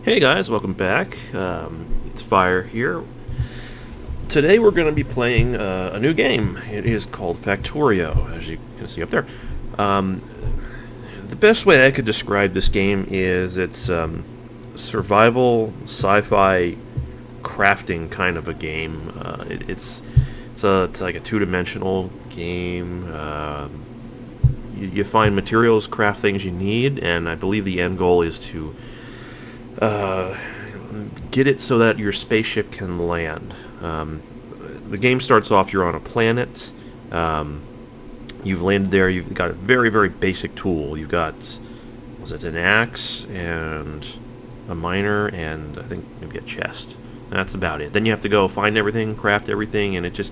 Hey guys, welcome back. It's Fire here. Today we're going to be playing a new game. It is called Factorio, as you can see up there. Um, the best way I could describe this game is it's survival, sci-fi, crafting kind of a game. It's like a two-dimensional game. You find materials, craft things you need, and I believe the end goal is to uh, get it so that your spaceship can land. The game starts off, you're on a planet. You've landed there, you've got a very, very basic tool. You've got, was it an axe and a miner and I think maybe a chest. That's about it. Then you have to go find everything, craft everything, and it's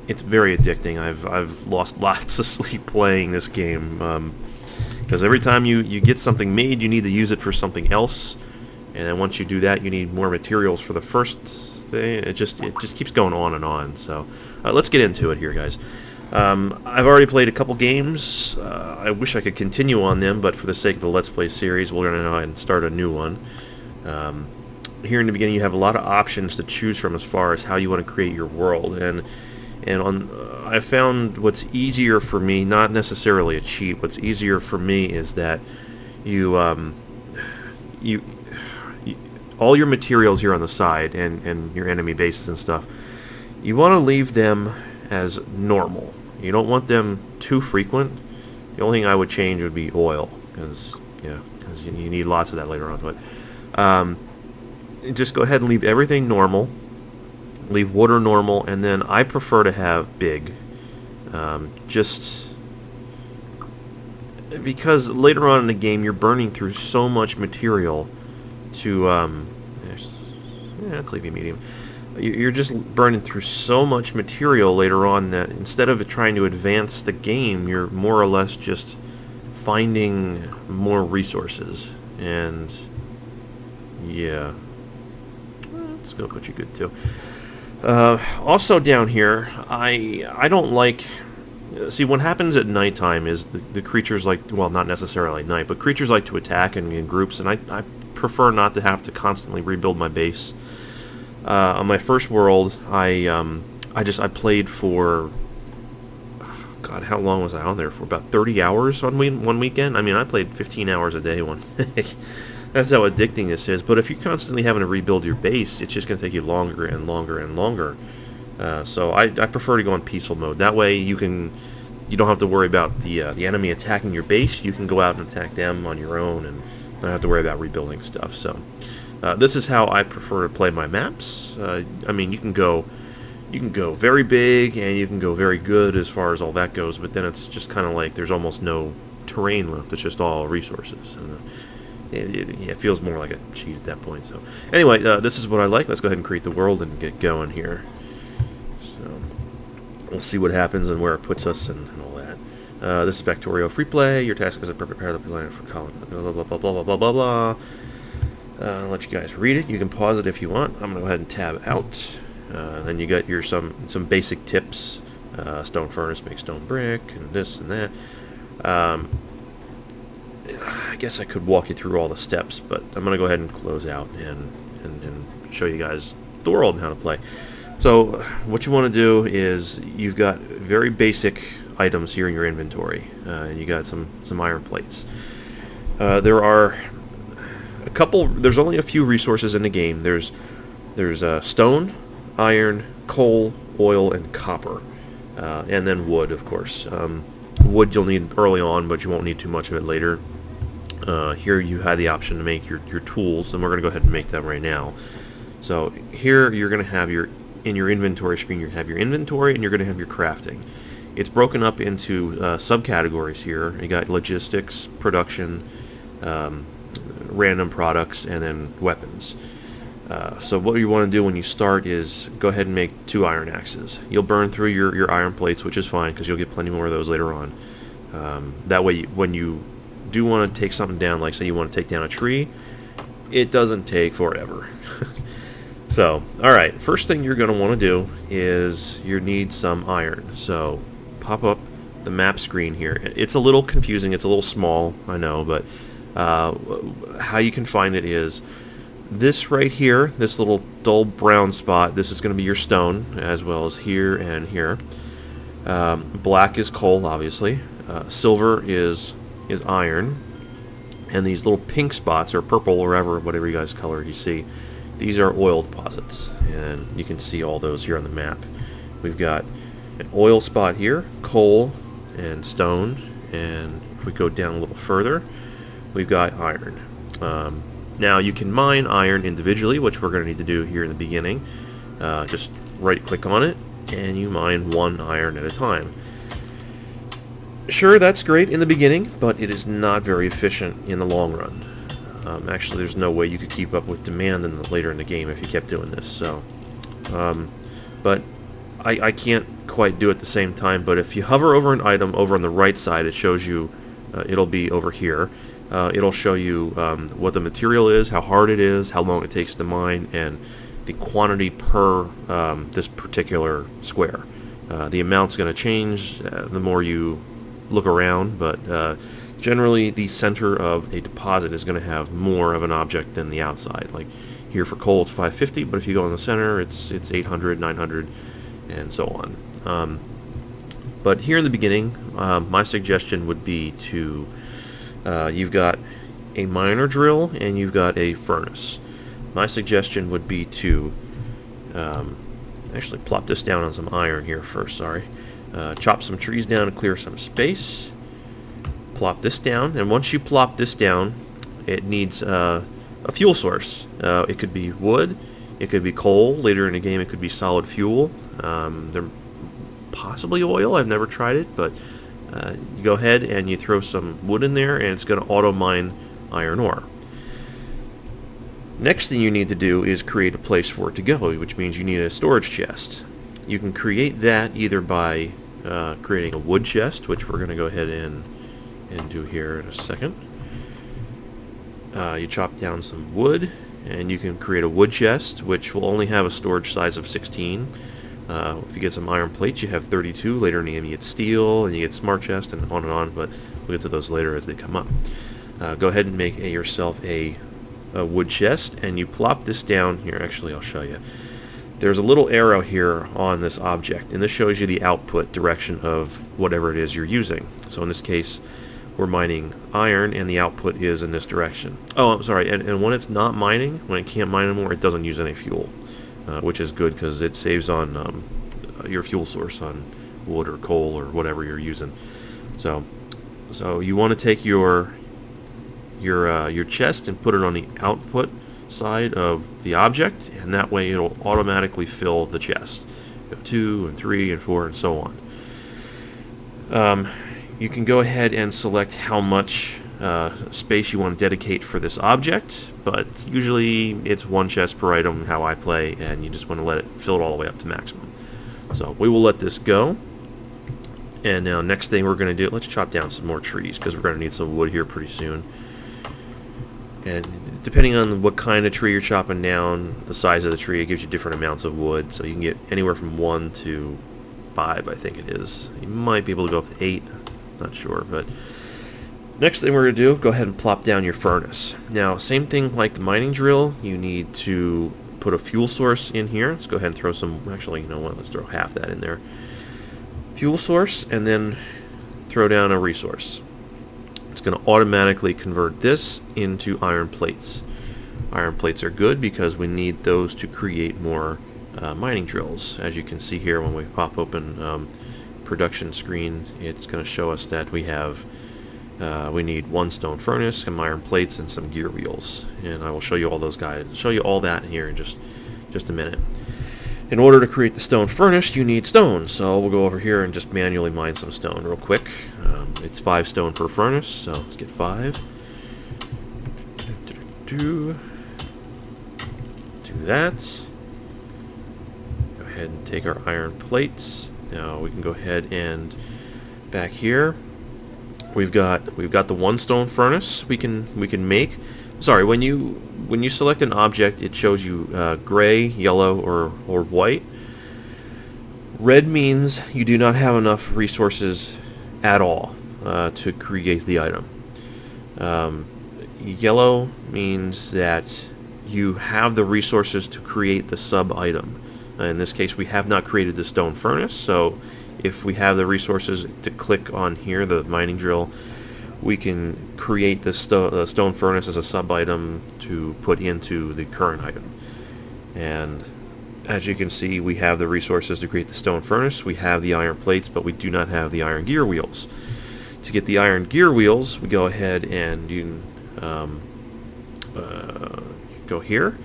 very addicting. I've lost lots of sleep playing this game because every time you get something made, you need to use it for something else. And then once you do that, you need more materials for the first thing. It just keeps going on and on. So let's get into it here, guys. I've already played a couple games. I wish I could continue on them, but for the sake of the Let's Play series, we're going to go ahead and start a new one. Here in the beginning, you have a lot of options to choose from as far as how you want to create your world. And I found what's easier for me, not necessarily a cheat. What's easier for me is that you all your materials here on the side and your enemy bases and stuff, you want to leave them as normal. You don't want them too frequent. The only thing I would change would be oil, because you need lots of that later on. But just go ahead and leave everything normal. Leave water normal, and then I prefer to have big. Just because later on in the game you're burning through so much material to let's leave you medium. You're just burning through so much material later on that instead of trying to advance the game, you're more or less just finding more resources. And yeah, let's go put you good too. Also down here, I don't like. See, what happens at nighttime is the creatures like, well, not necessarily at night, but creatures like to attack in groups, and I prefer not to have to constantly rebuild my base. On my first world, I played for, God, how long was I on there for? About 30 hours on one weekend. I mean, I played 15 hours a day one day. That's how addicting this is. But if you're constantly having to rebuild your base, it's just going to take you longer and longer and longer. So I prefer to go on peaceful mode. That way you don't have to worry about the enemy attacking your base. You can go out and attack them on your own and not have to worry about rebuilding stuff. So this is how I prefer to play my maps. I mean, you can go very big and you can go very good as far as all that goes, but then it's just kind of like there's almost no terrain left. It's just all resources. And, it feels more like a cheat at that point. So anyway, this is what I like. Let's go ahead and create the world and get going here. So we'll see what happens and where it puts us and all that. This is Factorio Free Play. Your task is to prepare the planet for colony. Blah, blah, blah, blah, blah, blah, blah. I'll let you guys read it. You can pause it if you want. I'm going to go ahead and tab out. Then you got your some basic tips. Stone furnace makes stone brick, and this and that. I guess I could walk you through all the steps, but I'm going to go ahead and close out and show you guys the world and how to play. So what you want to do is you've got very basic items here in your inventory. And you got some iron plates. There are a couple. There's only a few resources in the game. There's stone, iron, coal, oil, and copper, and then wood, of course. Wood you'll need early on, but you won't need too much of it later. Here you had the option to make your tools, and we're going to go ahead and make them right now. So here you're going to have in your inventory screen, you have your inventory, and you're going to have your crafting. It's broken up into subcategories here. You got logistics, production, random products, and then weapons. So what you want to do when you start is go ahead and make 2 iron axes. You'll burn through your iron plates, which is fine because you'll get plenty more of those later on. That way, when you do want to take something down, like say you want to take down a tree, it doesn't take forever. So, alright, first thing you're going to want to do is you need some iron. So, pop up the map screen here. It's a little confusing, it's a little small, I know, but how you can find it is This right here, this little dull brown spot, this is going to be your stone, as well as here and here. Black is coal, obviously. Silver is iron. And these little pink spots, or purple, or whatever you guys color you see, these are oil deposits. And you can see all those here on the map. We've got an oil spot here, coal and stone, and if we go down a little further, we've got iron. Now you can mine iron individually, which we're going to need to do here in the beginning. Just right-click on it, and you mine one iron at a time. Sure, that's great in the beginning, but it is not very efficient in the long run. Actually, there's no way you could keep up with demand later in the game if you kept doing this. So, but I can't quite do it at the same time. But if you hover over an item over on the right side, it shows you. It'll be over here. It'll show you what the material is, how hard it is, how long it takes to mine, and the quantity per this particular square. The amount's going to change the more you look around, but generally the center of a deposit is going to have more of an object than the outside. Like here for coal, it's 550, but if you go in the center, it's 800, 900, and so on. But here in the beginning, my suggestion would be to you've got a miner drill and you've got a furnace. My suggestion would be to actually plop this down on some iron here first, sorry. Chop some trees down to clear some space. Plop this down, and once you plop this down, it needs a fuel source. It could be wood, it could be coal. Later in the game, it could be solid fuel. There possibly oil. I've never tried it, but you go ahead and you throw some wood in there, and it's going to auto mine iron ore. Next thing you need to do is create a place for it to go, which means you need a storage chest. You can create that either by creating a wood chest, which we're going to go ahead and do here in a second. You chop down some wood, and you can create a wood chest, which will only have a storage size of 16. If you get some iron plates, you have 32. Later in the game, you get steel, and you get smart chest, and on, but we'll get to those later as they come up. Go ahead and make yourself a wood chest, and you plop this down here. Actually, I'll show you. There's a little arrow here on this object, and this shows you the output direction of whatever it is you're using. So in this case, we're mining iron, and the output is in this direction. Oh, I'm sorry, and when it's not mining, when it can't mine anymore, it doesn't use any fuel, which is good because it saves on your fuel source on wood or coal or whatever you're using. So you want to take your chest and put it on the output side of the object, and that way it'll automatically fill the chest. 2 and 3 and 4 and so on. You can go ahead and select how much space you want to dedicate for this object, but usually it's one chest per item how I play, and you just want to let it fill it all the way up to maximum. So we will let this go, and now next thing we're going to do, let's chop down some more trees because we're going to need some wood here pretty soon. And depending on what kind of tree you're chopping down, the size of the tree, it gives you different amounts of wood. So you can get anywhere from 1 to 5, I think it is. You might be able to go up to 8, not sure. But next thing we're going to do, go ahead and plop down your furnace. Now, same thing like the mining drill, you need to put a fuel source in here. Let's go ahead and throw some, actually, you know what, let's throw half that in there. Fuel source, and then throw down a resource. It's going to automatically convert this into iron plates. Iron plates are good because we need those to create more mining drills. As you can see here, when we pop open production screen, it's going to show us that we have we need 1 stone furnace, some iron plates, and some gear wheels. And I will show you all those guys. I'll show you all that here in just a minute. In order to create the stone furnace, you need stone. So we'll go over here and just manually mine some stone real quick. It's 5 stone per furnace, so let's get 5. Do that. Go ahead and take our iron plates. Now we can go ahead and back here. We've got the 1 stone furnace we can make. Sorry, when you select an object, it shows you gray, yellow, or white. Red means you do not have enough resources at all to create the item. Yellow means that you have the resources to create the sub-item. In this case, we have not created the stone furnace, so if we have the resources to click on here, the mining drill, we can create the stone furnace as a sub-item to put into the current item. And as you can see, we have the resources to create the stone furnace. We have the iron plates, but we do not have the iron gear wheels. To get the iron gear wheels, we go ahead and you can go here.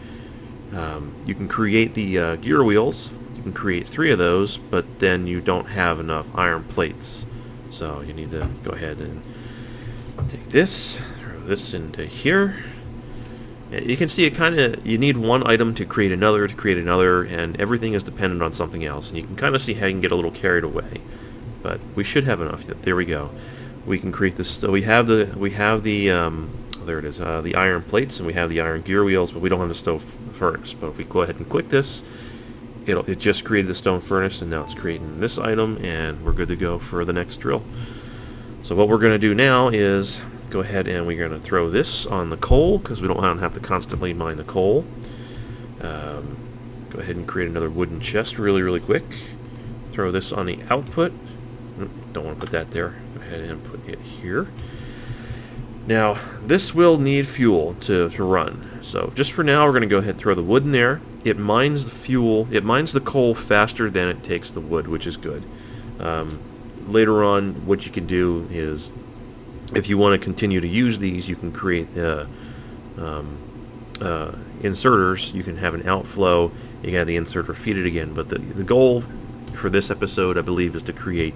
You can create the gear wheels. You can create 3 of those, but then you don't have enough iron plates. So you need to go ahead and take this, throw this into here. You can see it you need one item to create another, and everything is dependent on something else. And you can kind of see how you can get a little carried away. But we should have enough. There we go. We can create this. So we have the there it is, the iron plates, and we have the iron gear wheels, but we don't have the stone furnace. But if we go ahead and click this, it just created the stone furnace, and now it's creating this item, and we're good to go for the next drill. So what we're going to do now is go ahead and we're going to throw this on the coal, because we don't want to have to constantly mine the coal. Go ahead and create another wooden chest really quick. Throw this on the output. Don't want to put that there. Go ahead and put it here. Now, this will need fuel to run. So just for now, we're going to go ahead and throw the wood in there. It mines the fuel. It mines the coal faster than it takes the wood, which is good. Later on, what you can do is, if you want to continue to use these, you can create inserters. You can have an outflow. You can have the inserter feed it again. But the goal for this episode, I believe, is to create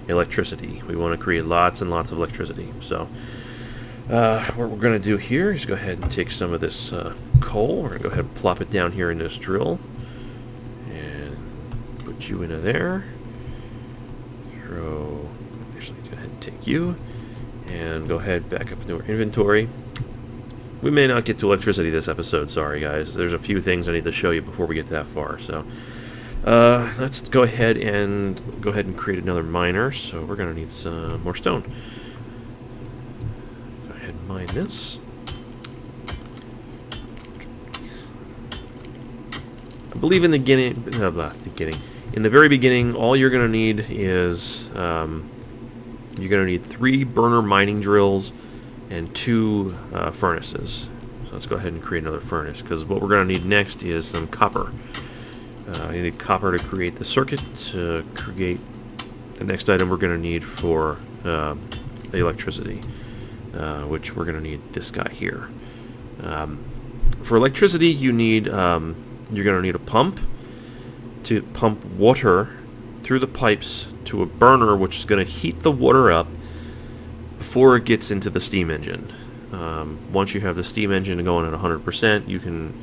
electricity. We want to create lots and lots of electricity. So what we're going to do here is go ahead and take some of this coal. We're going to go ahead and plop it down here in this drill. And put you into there. Actually, go ahead and take you. And go ahead back up into our inventory. We may not get to electricity this episode, sorry guys. There's a few things I need to show you before we get that far. So let's go ahead and create another miner. So we're going to need some more stone. Go ahead and mine this. I believe in the beginning, in the very beginning, all you're going to need is you're going to need 3 burner mining drills and 2 furnaces. So let's go ahead and create another furnace, because what we're going to need next is some copper. You need copper to create the circuit, to create the next item we're going to need for the electricity, which we're going to need this guy here. For electricity, you need you're going to need a pump to pump water through the pipes to a burner, which is going to heat the water up before it gets into the steam engine. Once you have the steam engine going at 100%, you can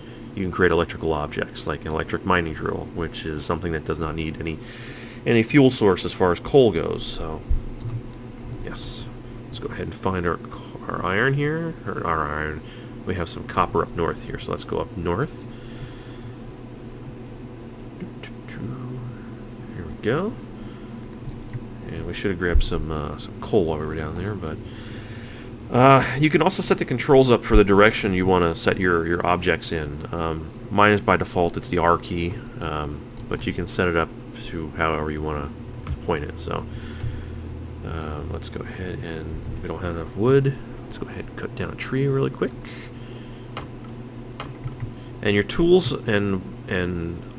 create electrical objects like an electric mining drill, which is something that does not need any fuel source as far as coal goes. So yes, let's go ahead and find our iron here. Our iron. We have some copper up north here, so let's go up north. Here we go. And we should have grabbed some coal while we were down there, but you can also set the controls up for the direction you want to set your objects in. Mine is by default, it's the R key, but you can set it up to however you want to point it. So let's go ahead, and we don't have enough wood. Let's go ahead and cut down a tree really quick. And your tools and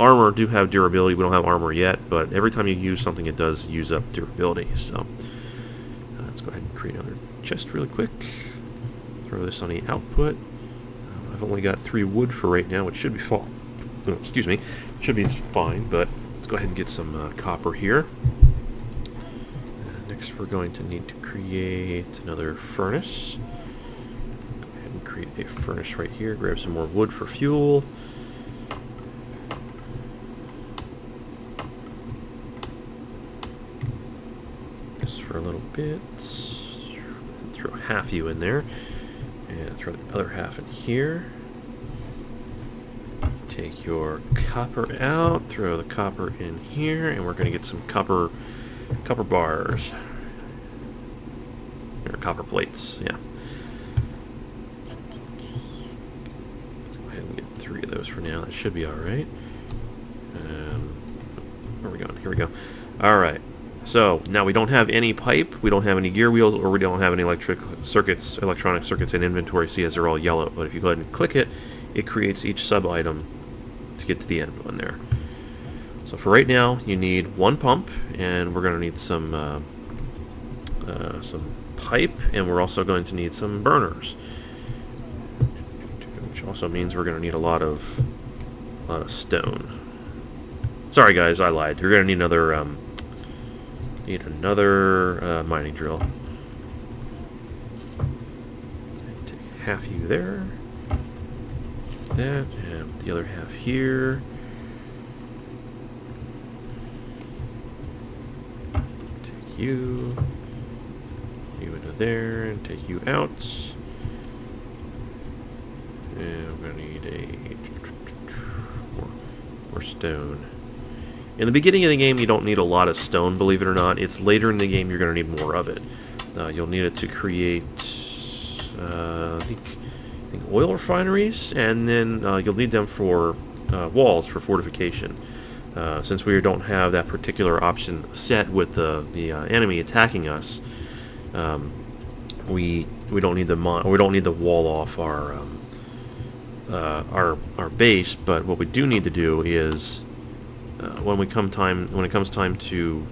armor do have durability. We don't have armor yet, but every time you use something, it does use up durability. So let's go ahead and create another chest really quick. Throw this on the output. I've only got 3 wood for right now, which should be fine. Oh, excuse me, should be fine. But let's go ahead and get some copper here. Next, we're going to need to create another furnace. Go ahead and create a furnace right here. Grab some more wood for fuel. For a little bit, throw half you in there, and throw the other half in here. Take your copper out, throw the copper in here, and we're going to get some copper bars, or copper plates. Yeah. Let's go ahead and get 3 of those for now. That should be alright. Where are we going? Here we go. Alright. So, now we don't have any pipe, we don't have any gear wheels, or we don't have any electronic circuits in inventory. See, as they're all yellow. But if you go ahead and click it, it creates each sub-item to get to the end one there. So for right now, you need 1 pump, and we're going to need some pipe, and we're also going to need some burners. Which also means we're going to need a lot of stone. Sorry guys, I lied. You're going to need another mining drill. Take half you there. That, and the other half here. Take you into there, and take you out. And we're going to need more stone. In the beginning of the game, you don't need a lot of stone, believe it or not. It's later in the game you're going to need more of it. You'll need it to create, I think oil refineries, and then you'll need them for walls for fortification. Since we don't have that particular option set with the enemy attacking us, we don't need the wall off our base. But what we do need to do is when it comes time to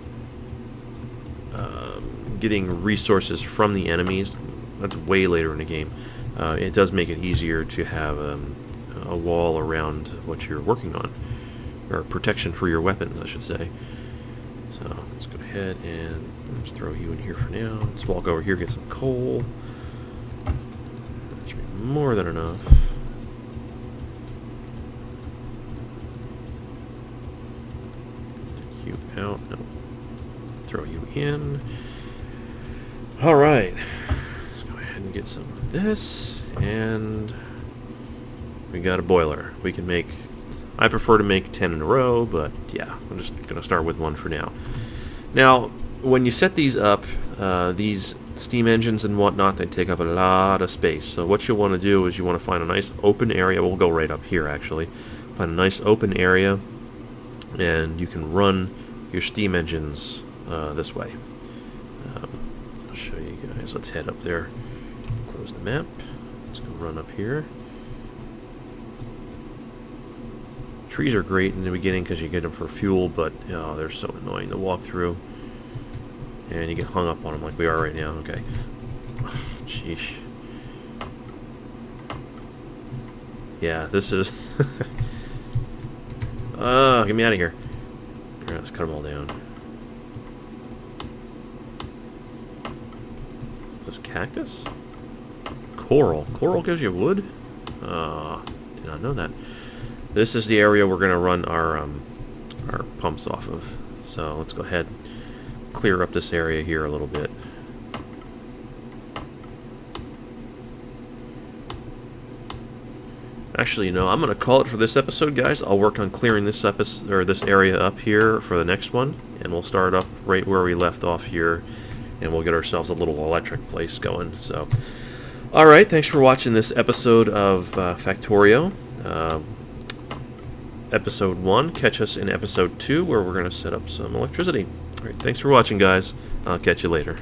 getting resources from the enemies, that's way later in the game. It does make it easier to have a wall around what you're working on, or protection for your weapons, I should say. So let's go ahead and let's throw you in here for now. Let's walk over here, get some coal. That should be more than enough. Take you out. No. Throw you in. Alright. Let's go ahead and get some of this. And we got a boiler. We can make... I prefer to make 10 in a row, but yeah, I'm just going to start with 1 for now. Now, when you set these up, these steam engines and whatnot, they take up a lot of space. So what you'll want to do is you want to find a nice open area. We'll go right up here, actually. Find a nice open area, and you can run your steam engines this way. I'll show you guys. Let's head up there. Close the map. Let's go run up here. Trees are great in the beginning because you get them for fuel, but they're so annoying to walk through. And you get hung up on them like we are right now. Okay. Sheesh. Yeah, this is... get me out of here. Alright, let's cut them all down. This cactus? Coral. Coral gives you wood? Did not know that. This is the area we're going to run our pumps off of. So let's go ahead and clear up this area here a little bit. Actually, you know, I'm going to call it for this episode, guys. I'll work on clearing this episode, or this area up here for the next one, and we'll start up right where we left off here, and we'll get ourselves a little electric place going. So, all right, thanks for watching this episode of Factorio. Episode 1. Catch us in episode 2, where we're going to set up some electricity. Alright, thanks for watching, guys. I'll catch you later.